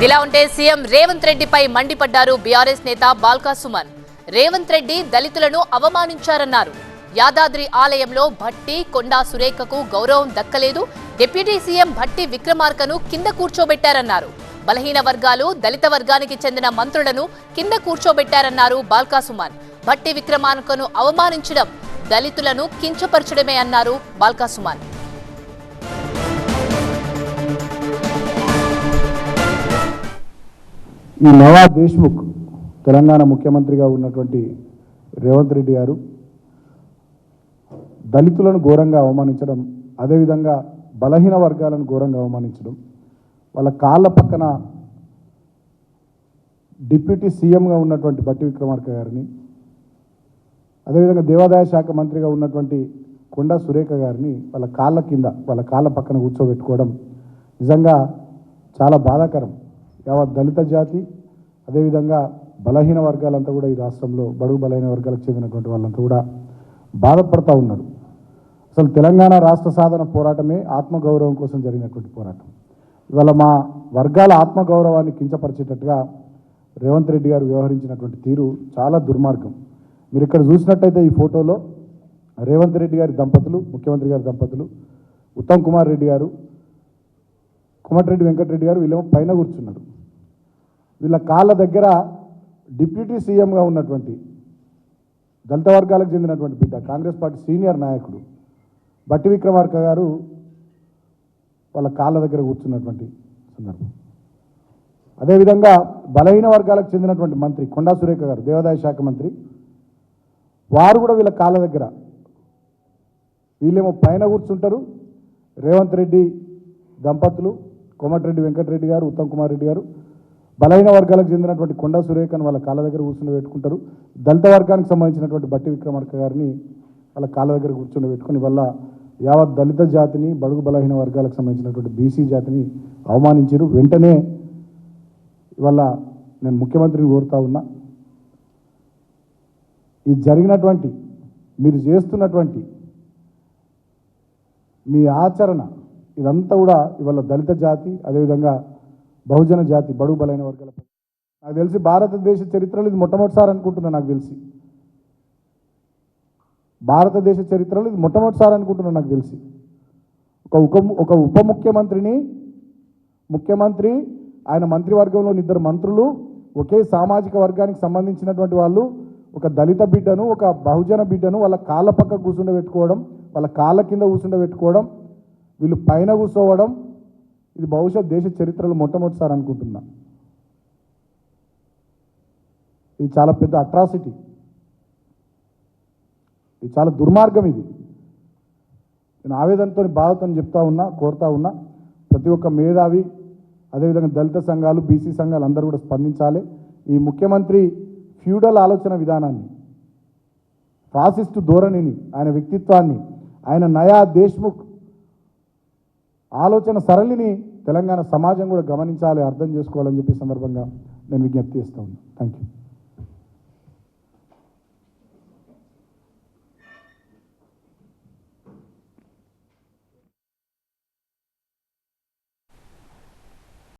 ఇదిలా ఉంటే సీఎం రేవంత్ రెడ్డిపై మండిపడ్డారు బీఆర్ఎస్ నేత బాల్కా సుమన్. రేవంత్ రెడ్డి దళితులను అవమానించారన్నారు. యాదాద్రి ఆలయంలో భట్టి కొండా సురేఖకు గౌరవం దక్కలేదు. డిప్యూటీ సీఎం భట్టి విక్రమార్కను కింద కూర్చోబెట్టారన్నారు. బలహీన వర్గాలు దళిత వర్గానికి చెందిన మంత్రులను కింద కూర్చోబెట్టారన్నారు బాల్కా సుమన్. భట్టి విక్రమార్కను అవమానించడం దళితులను కించపరచడమే అన్నారు బాల్కా సుమన్. ఈ నవాబ్ దేశ్ముఖ్ తెలంగాణ ముఖ్యమంత్రిగా ఉన్నటువంటి రేవంత్ రెడ్డి గారు దళితులను ఘోరంగా అవమానించడం, అదేవిధంగా బలహీన వర్గాలను ఘోరంగా అవమానించడం, వాళ్ళ కాళ్ళ పక్కన డిప్యూటీ సీఎంగా ఉన్నటువంటి భట్టి విక్రమార్క గారిని, అదేవిధంగా దేవాదాయ శాఖ మంత్రిగా ఉన్నటువంటి కొండా సురేఖ గారిని వాళ్ళ కాళ్ళ కింద వాళ్ళ కాళ్ళ పక్కన కూర్చోబెట్టుకోవడం నిజంగా చాలా బాధాకరం. యావత్ దళిత జాతి, అదేవిధంగా బలహీన వర్గాలంతా కూడా ఈ రాష్ట్రంలో బడుగు బలహీన వర్గాలకు చెందినటువంటి వాళ్ళంతా కూడా బాధపడుతూ ఉన్నారు. అసలు తెలంగాణ రాష్ట్ర సాధన పోరాటమే ఆత్మగౌరవం కోసం జరిగినటువంటి పోరాటం. ఇవాళ మా వర్గాల ఆత్మగౌరవాన్ని కించపరిచేటట్టుగా రేవంత్ రెడ్డి గారు వ్యవహరించినటువంటి తీరు చాలా దుర్మార్గం. మీరు ఇక్కడ చూసినట్టయితే ఈ ఫోటోలో రేవంత్ రెడ్డి గారి దంపతులు, ముఖ్యమంత్రి గారి దంపతులు, ఉత్తమ్ కుమార్ రెడ్డి గారు, కోమటిరెడ్డి వెంకటరెడ్డి గారు వీళ్ళేమో పైన కూర్చున్నారు. వీళ్ళ కాళ్ళ దగ్గర డిప్యూటీ సీఎంగా ఉన్నటువంటి దళిత వర్గాలకు చెందినటువంటి బిడ్డ, కాంగ్రెస్ పార్టీ సీనియర్ నాయకుడు భట్టి విక్రమార్క గారు వాళ్ళ కాళ్ళ దగ్గర కూర్చున్నటువంటి సందర్భం. అదేవిధంగా బలహీన వర్గాలకు చెందినటువంటి మంత్రి కొండా సురేఖ గారు, దేవాదాయ శాఖ మంత్రి, వారు కూడా వీళ్ళ కాళ్ళ దగ్గర, వీళ్ళేమో పైన కూర్చుంటారు. రేవంత్ రెడ్డి దంపతులు కోమటిరెడ్డి వెంకటరెడ్డి గారు, ఉత్తమ్ కుమార్ రెడ్డి గారు బలహీన వర్గాలకు చెందినటువంటి కొండా సురేఖను వాళ్ళ కాళ్ళ దగ్గర కూర్చుండబెట్టుకుంటారు. దళిత వర్గానికి సంబంధించినటువంటి భట్టి విక్రమార్క గారిని వాళ్ళ కాళ్ళ దగ్గర కూర్చుండబెట్టుకుని వల్ల యావత్ దళిత జాతిని, బడుగు బలహీన వర్గాలకు సంబంధించినటువంటి బీసీ జాతిని అవమానించారు. వెంటనే ఇవాళ నేను ముఖ్యమంత్రిని కోరుతా ఉన్నా, ఈ జరిగినటువంటి మీరు చేస్తున్నటువంటి మీ ఆచరణ ఇదంతా కూడా ఇవాళ దళిత జాతి, అదేవిధంగా బహుజన జాతి, బడుగు బలైన వర్గాల, నాకు తెలిసి భారతదేశ చరిత్రలో ఇది మొట్టమొదటిసారి అనుకుంటున్నా. నాకు తెలిసి భారతదేశ చరిత్రలో ఇది మొట్టమొదటిసారి అనుకుంటున్నా. నాకు తెలిసి ఒక ఉప ముఖ్యమంత్రిని, ముఖ్యమంత్రి, ఆయన మంత్రివర్గంలోని ఇద్దరు మంత్రులు, ఒకే సామాజిక వర్గానికి సంబంధించినటువంటి వాళ్ళు ఒక దళిత బిడ్డను, ఒక బహుజన బిడ్డను వాళ్ళ కాళ్ళ పక్క కూర్చుండబెట్టుకోవడం, వాళ్ళ కాళ్ళ కింద కూర్చుండబెట్టుకోవడం, వీళ్ళు పైన కూర్చోవడం, ఇది బహుశా దేశ చరిత్రలో మొట్టమొదటిసారి అనుకుంటున్నా. ఇది చాలా పెద్ద అట్రాసిటీ, ఇది చాలా దుర్మార్గం. ఇది నేను ఆవేదనతో, బాధతో చెప్తా ఉన్నా, కోరుతా ఉన్నా, ప్రతి ఒక్క మేధావి, అదేవిధంగా దళిత సంఘాలు, బీసీ సంఘాలు అందరూ కూడా స్పందించాలి. ఈ ముఖ్యమంత్రి ఫ్యూడల్ ఆలోచన విధానాన్ని, ఫాసిస్టు ధోరణిని, ఆయన వ్యక్తిత్వాన్ని, ఆయన నయా దేశ్ముఖ్ ఆలోచన సరళిని తెలంగాణ సమాజం కూడా గమనించాలి, అర్థం చేసుకోవాలని చెప్పి సందర్భంగా నేను విజ్ఞప్తి చేస్తా ఉన్నాను. Thank you.